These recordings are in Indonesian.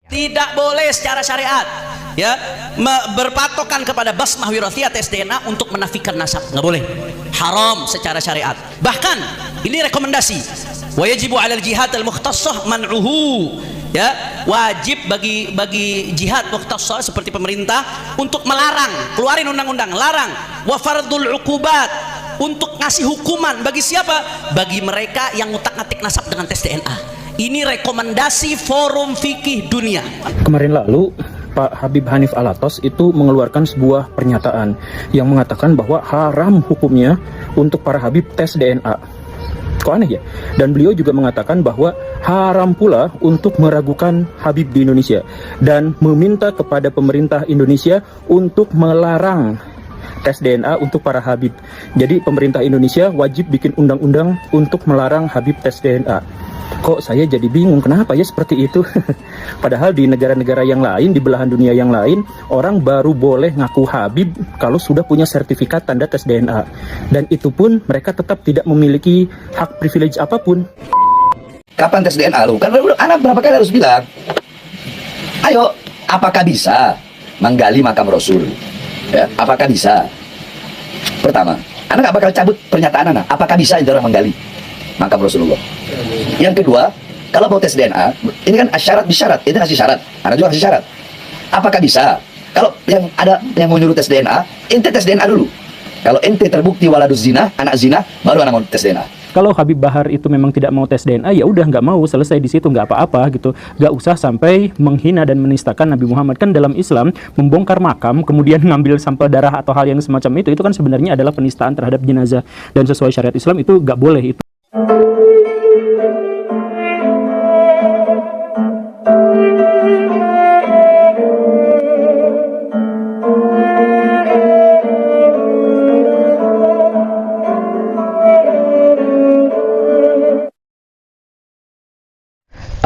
Tidak boleh secara syariat ya berpatokan kepada basmah wirathiyah tes DNA untuk menafikan nasab, nggak boleh, haram secara syariat. Bahkan ini rekomendasi, wajibu 'alal jihad al-mukhtassah man'uhu, ya wajib bagi jihad mukhtassah seperti pemerintah untuk melarang, keluarin undang-undang larang, wa fardul uqubat, untuk ngasih hukuman bagi siapa? Bagi mereka yang ngutak-ngatik nasab dengan tes DNA. Ini rekomendasi Forum Fikih Dunia. Kemarin lalu Pak Habib Hanif Alatas itu mengeluarkan sebuah pernyataan yang mengatakan bahwa haram hukumnya untuk para Habib tes DNA. Kok aneh ya? Dan beliau juga mengatakan bahwa haram pula untuk meragukan Habib di Indonesia dan meminta kepada pemerintah Indonesia untuk melarang tes DNA untuk para Habib. Jadi pemerintah Indonesia wajib bikin undang-undang untuk melarang Habib tes DNA. Kok saya jadi bingung kenapa ya seperti itu? Padahal di negara-negara yang lain, di belahan dunia yang lain, orang baru boleh ngaku Habib kalau sudah punya sertifikat tanda tes DNA. Dan itu pun mereka tetap tidak memiliki hak privilege apapun. Kapan tes DNA lu? Karena anak berapa kali harus bilang, ayo, apakah bisa menggali makam Rasul? Ya, apakah bisa? Pertama, anak gak bakal cabut pernyataan anak. Apakah bisa itu orang menggali makam Rasulullah? Yang kedua, kalau mau tes DNA, ini kan syarat bisyarat, itu ngasih syarat, anak juga ngasih syarat. Apakah bisa? Kalau yang ada yang mau nyuruh tes DNA, ente tes DNA dulu. Kalau ente terbukti waladuz zina, anak zina, baru anak mau tes DNA. Kalau Habib Bahar itu memang tidak mau tes DNA, ya udah nggak mau, selesai di situ, nggak apa-apa gitu. Nggak usah sampai menghina dan menistakan Nabi Muhammad. Kan dalam Islam membongkar makam kemudian ngambil sampel darah atau hal yang semacam itu kan sebenarnya adalah penistaan terhadap jenazah, dan sesuai syariat Islam itu nggak boleh itu.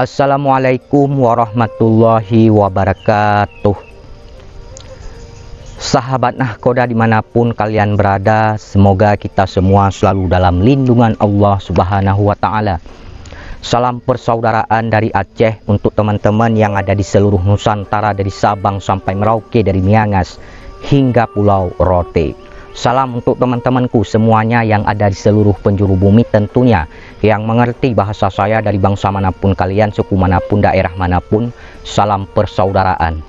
Assalamualaikum warahmatullahi wabarakatuh. Sahabat Nahkoda dimanapun kalian berada, semoga kita semua selalu dalam lindungan Allah Subhanahu wa Ta'ala. Salam persaudaraan dari Aceh untuk teman-teman yang ada di seluruh Nusantara, dari Sabang sampai Merauke, dari Miangas hingga Pulau Rote. Salam untuk teman-temanku semuanya yang ada di seluruh penjuru bumi tentunya, yang mengerti bahasa saya dari bangsa manapun kalian, suku manapun, daerah manapun. Salam persaudaraan.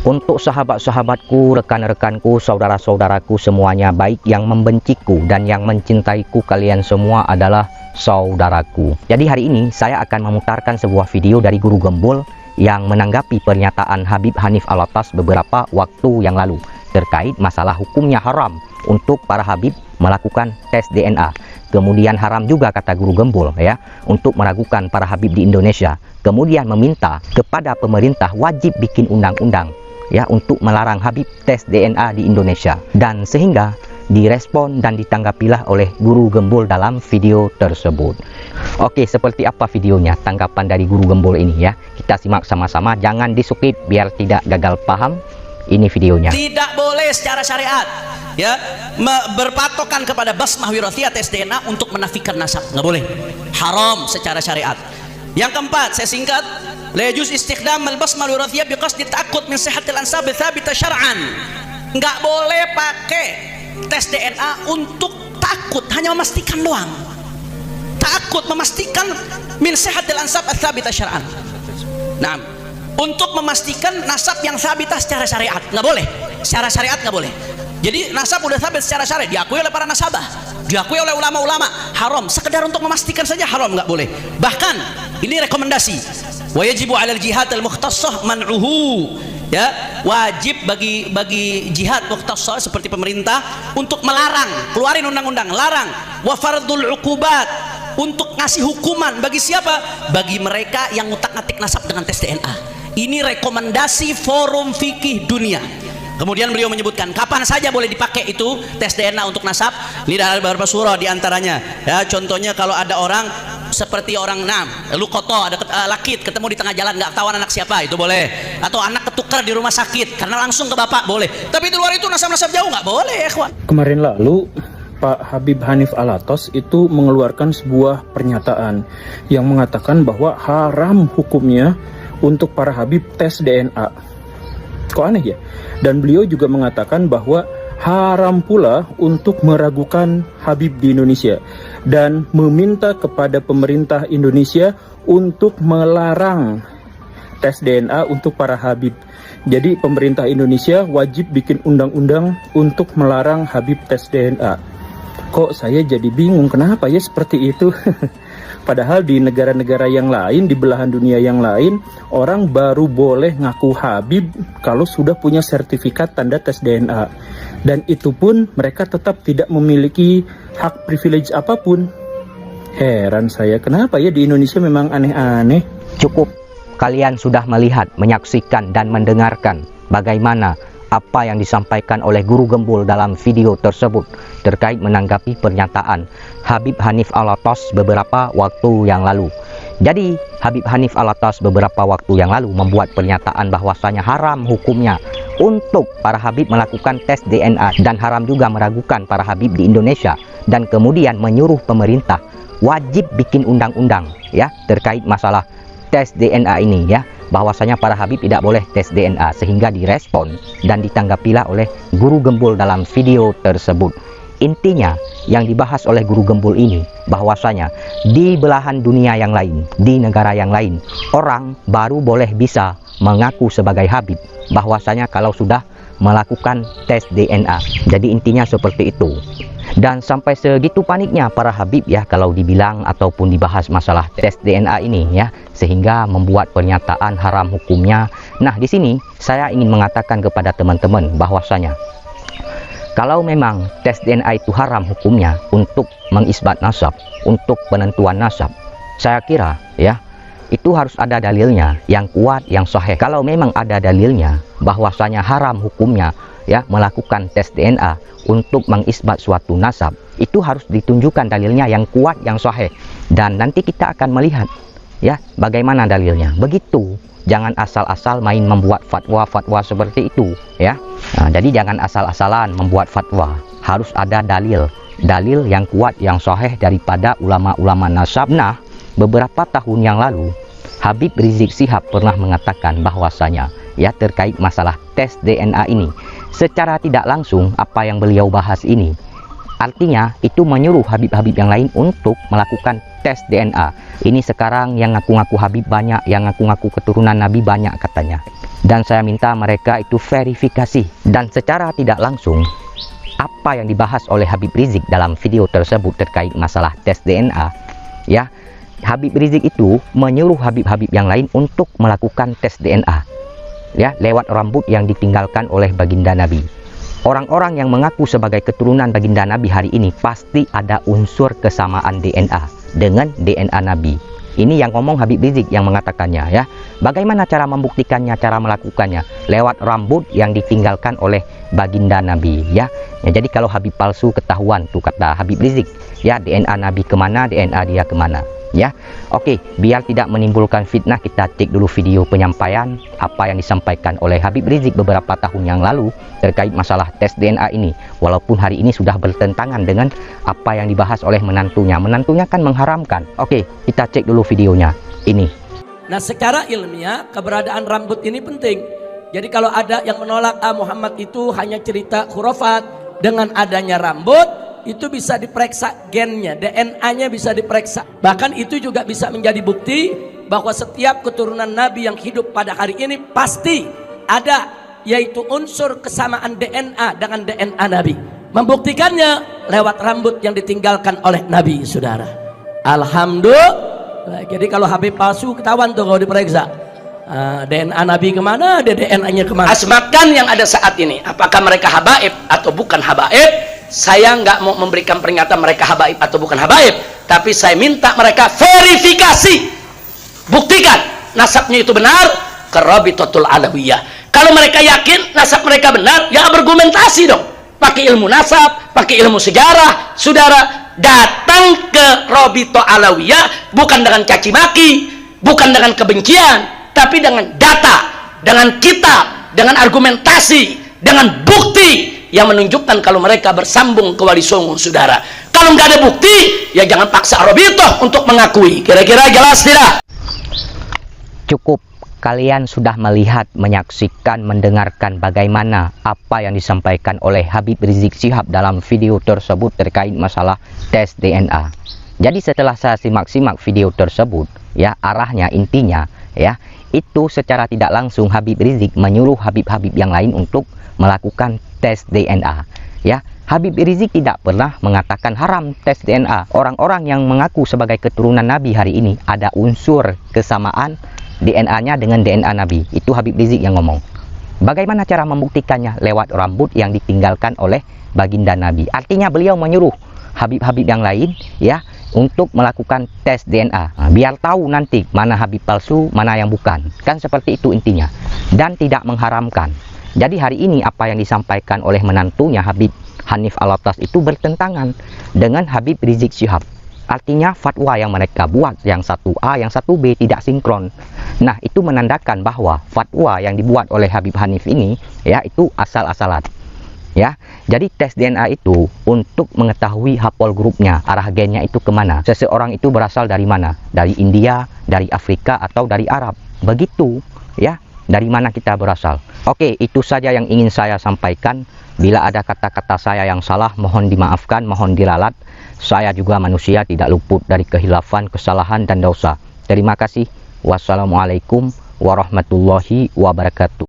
Untuk sahabat-sahabatku, rekan-rekanku, saudara-saudaraku semuanya, baik yang membenciku dan yang mencintaiku, kalian semua adalah saudaraku. Jadi hari ini saya akan memutarkan sebuah video dari Guru Gembul yang menanggapi pernyataan Habib Hanif Alatas beberapa waktu yang lalu terkait masalah hukumnya haram untuk para Habib melakukan tes DNA. Kemudian haram juga kata Guru Gembul ya untuk meragukan para Habib di Indonesia. Kemudian meminta kepada pemerintah wajib bikin undang-undang ya untuk melarang Habib tes DNA di Indonesia. Dan sehingga direspon dan ditanggapilah oleh Guru Gembul dalam video tersebut. Oke, seperti apa videonya, tanggapan dari Guru Gembul ini ya? Kita simak sama-sama, jangan di-skip biar tidak gagal paham. Ini videonya. Tidak boleh secara syariat ya berpatokan kepada basmah wirathiyah tes DNA untuk menafikan nasab, nggak boleh, haram secara syariat. Yang keempat, saya singkat, la yajuz istikhdam al-basmah wirathiyah biqasdi ta'aqqud min sihhatil ansab tsabita syar'an. Nggak boleh pakai tes DNA untuk takut, hanya memastikan doang. Takut memastikan min sihhatil ansab tsabita syar'an. Nah, untuk memastikan nasab yang sabitah secara syariat, nggak boleh, secara syariat nggak boleh. Jadi nasab udah sabit secara syariat, diakui oleh para nasabah, diakui oleh ulama-ulama, haram. Sekedar untuk memastikan saja haram, nggak boleh. Bahkan ini rekomendasi, wajibu 'alal jihad al-mukhtassah man'uhu, ya wajib bagi jihad mukhtassah seperti pemerintah untuk melarang, keluarin undang-undang larang, wa fardul uqubat, untuk ngasih hukuman bagi siapa? Bagi mereka yang ngutak-ngatik nasab dengan tes DNA. Ini rekomendasi Forum Fikih Dunia. Kemudian beliau menyebutkan kapan saja boleh dipakai itu tes DNA untuk nasab. Ini ada beberapa surah diantaranya. Ya, contohnya kalau ada orang seperti orang lukoto, ada lakit ketemu di tengah jalan nggak tahu anak siapa, itu boleh. Atau anak ketukar di rumah sakit karena langsung ke bapak, boleh. Tapi di luar itu nasab-nasab jauh nggak boleh ya kawan. Kemarin lalu Pak Habib Hanif Alatas itu mengeluarkan sebuah pernyataan yang mengatakan bahwa haram hukumnya untuk para Habib tes DNA. Kok aneh ya? Dan beliau juga mengatakan bahwa haram pula untuk meragukan Habib di Indonesia dan meminta kepada pemerintah Indonesia untuk melarang tes DNA untuk para Habib. Jadi pemerintah Indonesia wajib bikin undang-undang untuk melarang Habib tes DNA. Kok saya jadi bingung kenapa ya seperti itu? Padahal di negara-negara yang lain, di belahan dunia yang lain, orang baru boleh ngaku Habib kalau sudah punya sertifikat tanda tes DNA. Dan itu pun mereka tetap tidak memiliki hak privilege apapun. Heran saya, kenapa ya di Indonesia memang aneh-aneh? Cukup kalian sudah melihat, menyaksikan dan mendengarkan bagaimana apa yang disampaikan oleh Guru Gembul dalam video tersebut terkait menanggapi pernyataan Habib Hanif Alatas beberapa waktu yang lalu. Jadi Habib Hanif Alatas beberapa waktu yang lalu membuat pernyataan bahwasanya haram hukumnya untuk para Habib melakukan tes DNA dan haram juga meragukan para Habib di Indonesia, dan kemudian menyuruh pemerintah wajib bikin undang-undang ya terkait masalah tes DNA ini ya, bahwasanya para Habib tidak boleh tes DNA, sehingga direspon dan ditanggapilah oleh Guru Gembul dalam video tersebut. Intinya yang dibahas oleh Guru Gembul ini bahwasanya di belahan dunia yang lain, di negara yang lain, orang baru boleh bisa mengaku sebagai Habib bahwasanya kalau sudah melakukan tes DNA. Jadi intinya seperti itu. Dan sampai segitu paniknya para Habib ya kalau dibilang ataupun dibahas masalah tes DNA ini ya, sehingga membuat pernyataan haram hukumnya. Nah, di sini saya ingin mengatakan kepada teman-teman bahwasanya kalau memang tes DNA itu haram hukumnya untuk mengisbat nasab, untuk penentuan nasab, saya kira ya itu harus ada dalilnya yang kuat, yang sahih. Kalau memang ada dalilnya bahwasanya haram hukumnya ya melakukan tes DNA untuk mengisbat suatu nasab, itu harus ditunjukkan dalilnya yang kuat, yang sahih, dan nanti kita akan melihat ya bagaimana dalilnya. Begitu, jangan asal-asal main membuat fatwa-fatwa seperti itu ya. Nah, jadi jangan asal-asalan membuat fatwa, harus ada dalil yang kuat, yang sahih daripada ulama-ulama nasab. Nah, beberapa tahun yang lalu Habib Rizik Syihab pernah mengatakan bahwasanya ya terkait masalah tes DNA ini, secara tidak langsung apa yang beliau bahas ini artinya itu menyuruh Habib-Habib yang lain untuk melakukan tes DNA. Ini sekarang yang ngaku-ngaku Habib banyak, yang ngaku-ngaku keturunan Nabi banyak katanya, dan saya minta mereka itu verifikasi. Dan secara tidak langsung apa yang dibahas oleh Habib Rizik dalam video tersebut terkait masalah tes DNA ya, Habib Rizik itu menyuruh Habib-Habib yang lain untuk melakukan tes DNA ya lewat rambut yang ditinggalkan oleh baginda Nabi. Orang-orang yang mengaku sebagai keturunan baginda Nabi hari ini pasti ada unsur kesamaan DNA dengan DNA Nabi. Ini yang ngomong Habib Rizik yang mengatakannya ya. Bagaimana cara membuktikannya, cara melakukannya? Lewat rambut yang ditinggalkan oleh baginda Nabi ya. Jadi kalau Habib palsu ketahuan tuh kata Habib Rizik ya, DNA Nabi kemana, DNA dia kemana ya. Oke, biar tidak menimbulkan fitnah, kita cek dulu video penyampaian apa yang disampaikan oleh Habib Rizik beberapa tahun yang lalu terkait masalah tes DNA ini, walaupun hari ini sudah bertentangan dengan apa yang dibahas oleh menantunya. Menantunya kan mengharamkan. Oke, kita cek dulu videonya ini. Nah, secara ilmiah keberadaan rambut ini penting. Jadi kalau ada yang menolak Muhammad itu hanya cerita khurafat, dengan adanya rambut itu bisa diperiksa gennya, DNA-nya bisa diperiksa. Bahkan itu juga bisa menjadi bukti bahwa setiap keturunan Nabi yang hidup pada hari ini pasti ada, yaitu unsur kesamaan DNA dengan DNA Nabi. Membuktikannya lewat rambut yang ditinggalkan oleh Nabi, saudara. Alhamdulillah. Jadi kalau Habib palsu ketahuan tuh kalau diperiksa. DNA Nabi kemana, DNA-nya kemana. Asmakan yang ada saat ini, apakah mereka habaib atau bukan habaib? Saya nggak mau memberikan peringatan mereka habaib atau bukan habaib, tapi saya minta mereka verifikasi, buktikan nasabnya itu benar ke Rabitatul Alawiyah. Kalau mereka yakin nasab mereka benar, ya argumentasi dong, pakai ilmu nasab, pakai ilmu sejarah. Saudara datang ke Rabitatul Alawiyah bukan dengan caci maki, bukan dengan kebencian, tapi dengan data, dengan kitab, dengan argumentasi, dengan bukti yang menunjukkan kalau mereka bersambung ke Wali Songo, saudara. Kalau nggak ada bukti, ya jangan paksa Rabithah untuk mengakui. Kira-kira jelas tidak? Cukup kalian sudah melihat, menyaksikan, mendengarkan bagaimana apa yang disampaikan oleh Habib Rizik Syihab dalam video tersebut terkait masalah tes DNA. Jadi setelah saya simak-simak video tersebut, ya, arahnya, intinya, ya, itu secara tidak langsung Habib Rizik menyuruh Habib-Habib yang lain untuk melakukan tes DNA. Ya, Habib Rizik tidak pernah mengatakan haram tes DNA. Orang-orang yang mengaku sebagai keturunan Nabi hari ini ada unsur kesamaan DNA-nya dengan DNA Nabi. Itu Habib Rizik yang ngomong. Bagaimana cara membuktikannya? Lewat rambut yang ditinggalkan oleh baginda Nabi. Artinya beliau menyuruh Habib-Habib yang lain, ya, untuk melakukan tes DNA. Nah, biar tahu nanti mana Habib palsu, mana yang bukan. Kan seperti itu intinya. Dan tidak mengharamkan. Jadi hari ini apa yang disampaikan oleh menantunya Habib Hanif Alatas itu bertentangan dengan Habib Rizik Syihab. Artinya fatwa yang mereka buat, yang satu A, yang satu B, tidak sinkron. Nah, itu menandakan bahwa fatwa yang dibuat oleh Habib Hanif ini, ya, itu asal-asalan. Ya, jadi tes DNA itu untuk mengetahui hapol grupnya, arah gennya itu kemana. Seseorang itu berasal dari mana? Dari India, dari Afrika, atau dari Arab. Begitu, ya. Dari mana kita berasal. Oke, itu saja yang ingin saya sampaikan. Bila ada kata-kata saya yang salah, mohon dimaafkan, mohon diralat. Saya juga manusia, tidak luput dari kehilafan, kesalahan, dan dosa. Terima kasih. Wassalamualaikum warahmatullahi wabarakatuh.